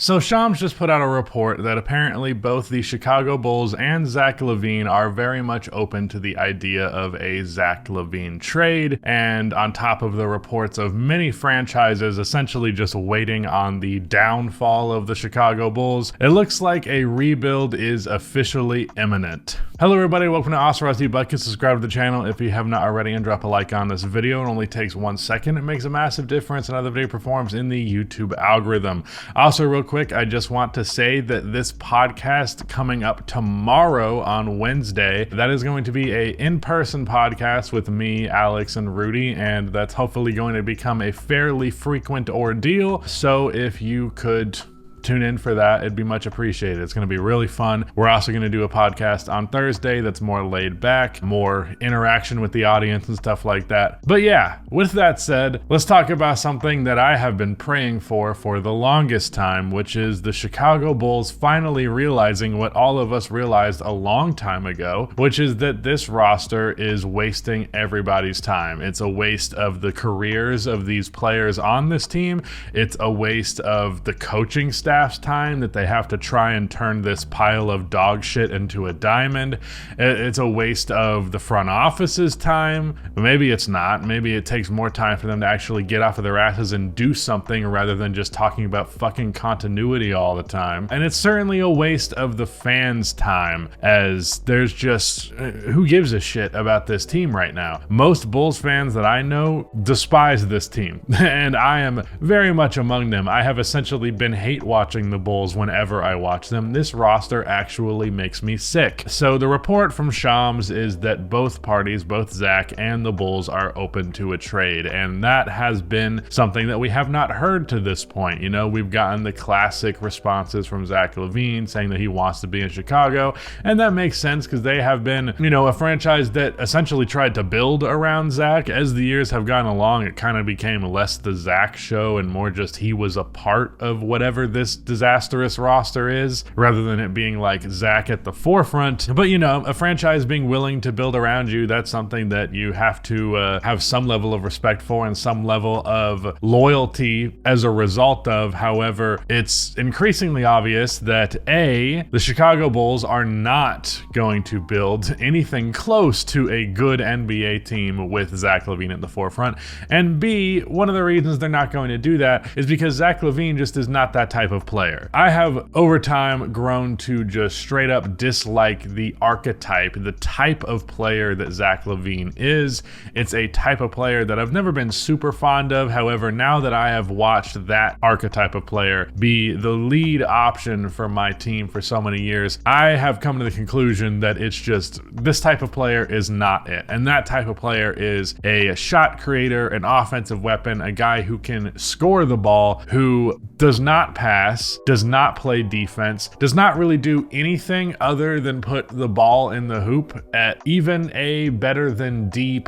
So Shams just put out a report that apparently both the Chicago Bulls and Zach Lavine are very much open to the idea of a Zach Lavine trade, and on top of the reports of many franchises essentially just waiting on the downfall of the Chicago Bulls, it looks like a rebuild is officially imminent. Hello everybody, welcome to Awesome Rusty Bucket. Subscribe to the channel if you have not already and drop a like on this video. It only takes 1 second. It makes a massive difference and how the video performs in the YouTube algorithm. Also, real quick, I just want to say that this podcast coming up tomorrow on Wednesday, that is going to be a in-person podcast with me, Alex, and Rudy, and that's hopefully going to become a fairly frequent ordeal. So if you could tune in for that, it'd be much appreciated. It's going to be really fun. We're also going to do a podcast on Thursday that's more laid back, more interaction with the audience and stuff like that. But yeah, with that said, let's talk about something that I have been praying for the longest time, which is the Chicago Bulls finally realizing what all of us realized a long time ago, which is that this roster is wasting everybody's time. It's a waste of the careers of these players on this team. It's a waste of the coaching staff's time that they have to try and turn this pile of dog shit into a diamond. It's a waste of the front office's time. Maybe it's not. Maybe it takes more time for them to actually get off of their asses and do something rather than just talking about fucking continuity all the time. And it's certainly a waste of the fans' time, as there's just who gives a shit about this team right now. Most Bulls fans that I know despise this team, and I am very much among them. I have essentially been hate watching the Bulls whenever I watch them. This roster actually makes me sick. So the report from Shams is that both parties, both Zach and the Bulls, are open to a trade, and that has been something that we have not heard to this point. You know, we've gotten the classic responses from Zach Lavine saying that he wants to be in Chicago, and that makes sense because they have been, you know, a franchise that essentially tried to build around Zach. As the years have gone along, it kind of became less the Zach show and more just he was a part of whatever this disastrous roster is, rather than it being like Zach at the forefront. But you know, a franchise being willing to build around you, that's something that you have to have some level of respect for and some level of loyalty as a result of. However, it's increasingly obvious that A, the Chicago Bulls are not going to build anything close to a good NBA team with Zach Lavine at the forefront, and B, one of the reasons they're not going to do that is because Zach Lavine just is not that type of player. I have over time grown to just straight up dislike the archetype, the type of player that Zach Lavine is. It's a type of player that I've never been super fond of. However, now that I have watched that archetype of player be the lead option for my team for so many years, I have come to the conclusion that it's just, this type of player is not it. And that type of player is a shot creator, an offensive weapon, a guy who can score the ball, who does not pass, does not play defense, does not really do anything other than put the ball in the hoop at even a better than D+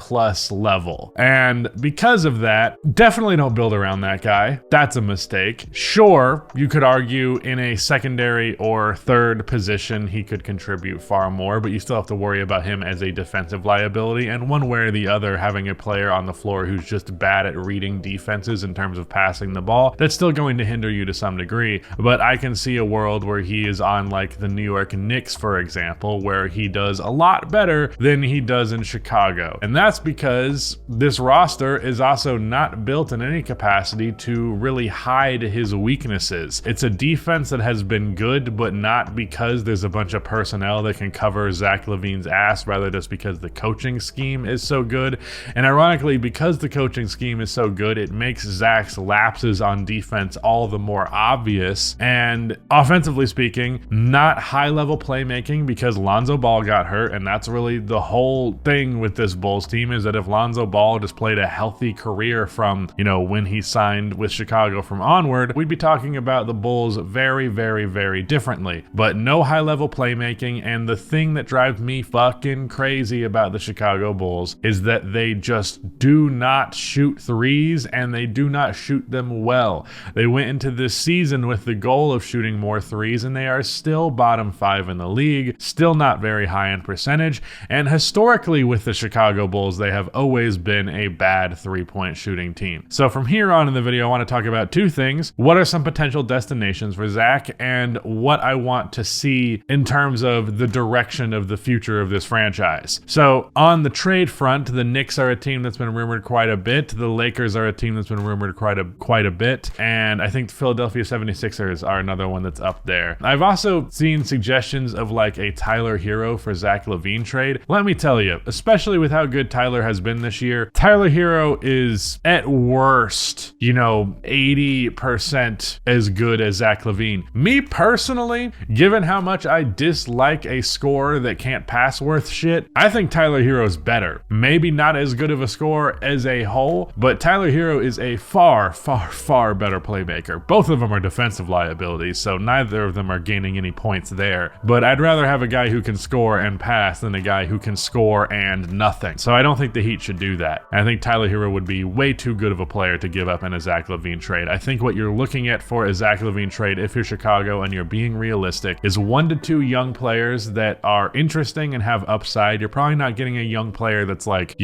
level. And because of that, definitely don't build around that guy. That's a mistake. Sure, you could argue in a secondary or third position he could contribute far more, but you still have to worry about him as a defensive liability, and one way or the other, having a player on the floor who's just bad at reading defenses in terms of passing the ball, that's still going to hinder you to some degree. But I can see a world where he is on like the New York Knicks, for example, where he does a lot better than he does in Chicago. And that's because this roster is also not built in any capacity to really hide his weaknesses. It's a defense that has been good, but not because there's a bunch of personnel that can cover Zach Lavine's ass, rather just because the coaching scheme is so good. And ironically, because the coaching scheme is so good, it makes Zach's lapses on defense all the more obvious. And offensively speaking, not high-level playmaking because Lonzo Ball got hurt, and that's really the whole thing with this Bulls team, is that if Lonzo Ball just played a healthy career from, you know, when he signed with Chicago from onward, we'd be talking about the Bulls very, very, very differently. But no high-level playmaking, and the thing that drives me fucking crazy about the Chicago Bulls is that they just do not shoot threes, and they do not shoot them well. They went into this season in with the goal of shooting more threes, and they are still bottom 5 in the league, still not very high in percentage, and historically with the Chicago Bulls, they have always been a bad three-point shooting team. So from here on in the video, I want to talk about two things. What are some potential destinations for Zach, and what I want to see in terms of the direction of the future of this franchise. So on the trade front, the Knicks are a team that's been rumored quite a bit. The Lakers are a team that's been rumored quite a bit. And I think the Philadelphia 76ers are another one that's up there. I've also seen suggestions of like a Tyler Hero for Zach Lavine trade. Let me tell you, especially with how good Tyler has been this year, Tyler Hero is at worst, 80% as good as Zach Lavine. Me personally, given how much I dislike a scorer that can't pass worth shit, I think Tyler Hero's better. Maybe not as good of a scorer as a whole, but Tyler Hero is a far, far, far better playmaker. Both of them are defensive liabilities, so neither of them are gaining any points there. But I'd rather have a guy who can score and pass than a guy who can score and nothing. So I don't think the Heat should do that. I think Tyler Hero would be way too good of a player to give up in a Zach Lavine trade. I think what you're looking at for a Zach Lavine trade, if you're Chicago and you're being realistic, is 1 to 2 young players that are interesting and have upside. You're probably not getting a young player that's like,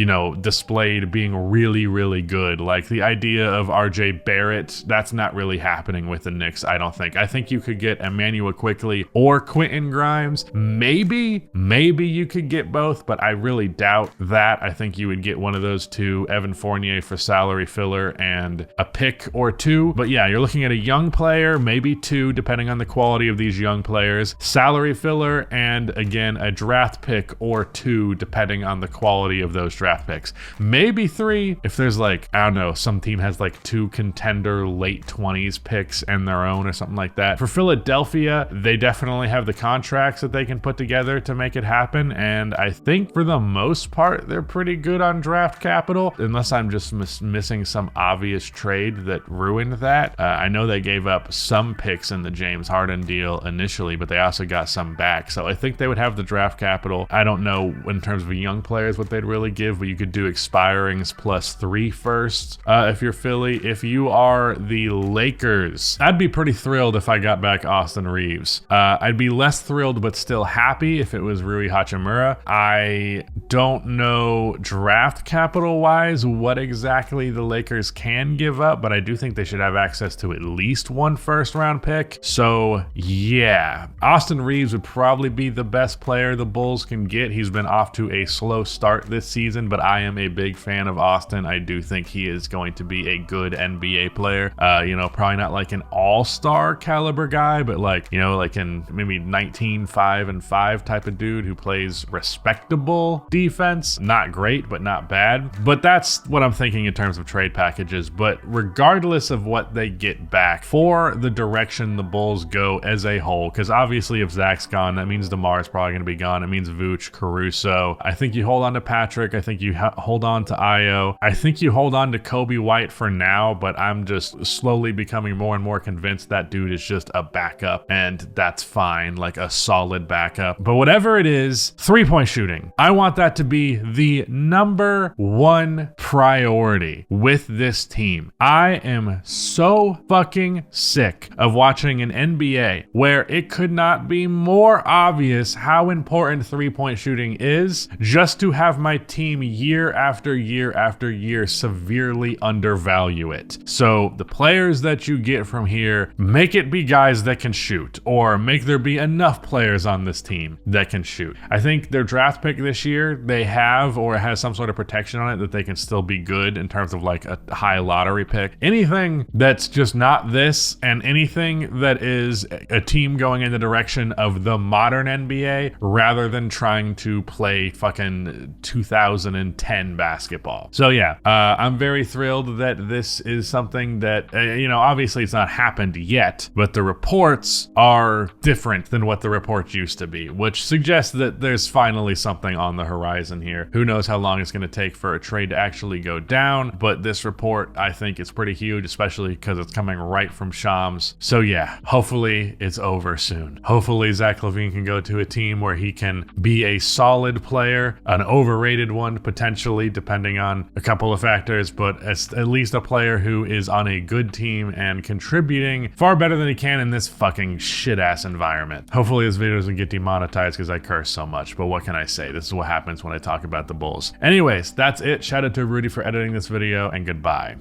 displayed being really, really good. Like the idea of RJ Barrett, that's not really happening with the Knicks, I don't think. I think you could get Emmanuel Quickley or Quentin Grimes. Maybe you could get both, but I really doubt that. I think you would get one of those two, Evan Fournier for salary filler and a pick or two. But yeah, you're looking at a young player, maybe 2, depending on the quality of these young players, salary filler, and again, a draft pick or 2, depending on the quality of those draft picks. Maybe 3, if there's like, I don't know, some team has like 2 contender late 20s picks and their own or something like that. For Philadelphia, they definitely have the contracts that they can put together to make it happen, and I think for the most part, they're pretty good on draft capital, unless I'm just missing some obvious trade that ruined that. I know they gave up some picks in the James Harden deal initially, but they also got some back, so I think they would have the draft capital. I don't know in terms of young players what they'd really give, but you could do expirings plus 3 firsts if you're Philly. If you are the Lakers, I'd be pretty thrilled if I got back Austin Reeves. I'd be less thrilled but still happy if it was Rui Hachimura. I don't know draft capital wise what exactly the Lakers can give up, but I do think they should have access to at least 1 first round pick. So yeah, Austin Reeves would probably be the best player the Bulls can get. He's been off to a slow start this season, but I am a big fan of Austin. I do think he is going to be a good NBA player. Probably not like an all-star caliber guy, but like in maybe 19-5-5 type of dude who plays respectable defense. Not great, but not bad. But that's what I'm thinking in terms of trade packages. But regardless of what they get back, for the direction the Bulls go as a whole, because obviously if Zach's gone, that means DeMar is probably going to be gone. It means Vooch, Caruso. I think you hold on to Patrick. I think you hold on to Io. I think you hold on to Kobe White for now, but I'm just slowly becoming more and more convinced that dude is just a backup, and that's fine, like a solid backup. But whatever it is, 3-point shooting, I want that to be the number 1 priority with this team. I am so fucking sick of watching an NBA where it could not be more obvious how important 3-point shooting is, just to have my team year after year after year severely undervalue it. So the players that you get from here, make it be guys that can shoot, or make there be enough players on this team that can shoot. I think their draft pick this year, they have or has some sort of protection on it that they can still be good in terms of like a high lottery pick. Anything that's just not this, and anything that is a team going in the direction of the modern NBA rather than trying to play fucking 2010 basketball. So yeah, I'm very thrilled that this is something that, obviously it's not happened yet, but the reports are different than what the reports used to be, which suggests that there's finally something on the horizon here. Who knows how long it's going to take for a trade to actually potentially go down, but this report, I think, is pretty huge, especially because it's coming right from Shams. So yeah, hopefully it's over soon. Hopefully Zach Lavine can go to a team where he can be a solid player, an overrated one potentially, depending on a couple of factors, but as at least a player who is on a good team and contributing far better than he can in this fucking shit-ass environment. Hopefully this video doesn't get demonetized because I curse so much, but what can I say? This is what happens when I talk about the Bulls. Anyways, that's it. Shout out to Rudy for editing this video, and goodbye.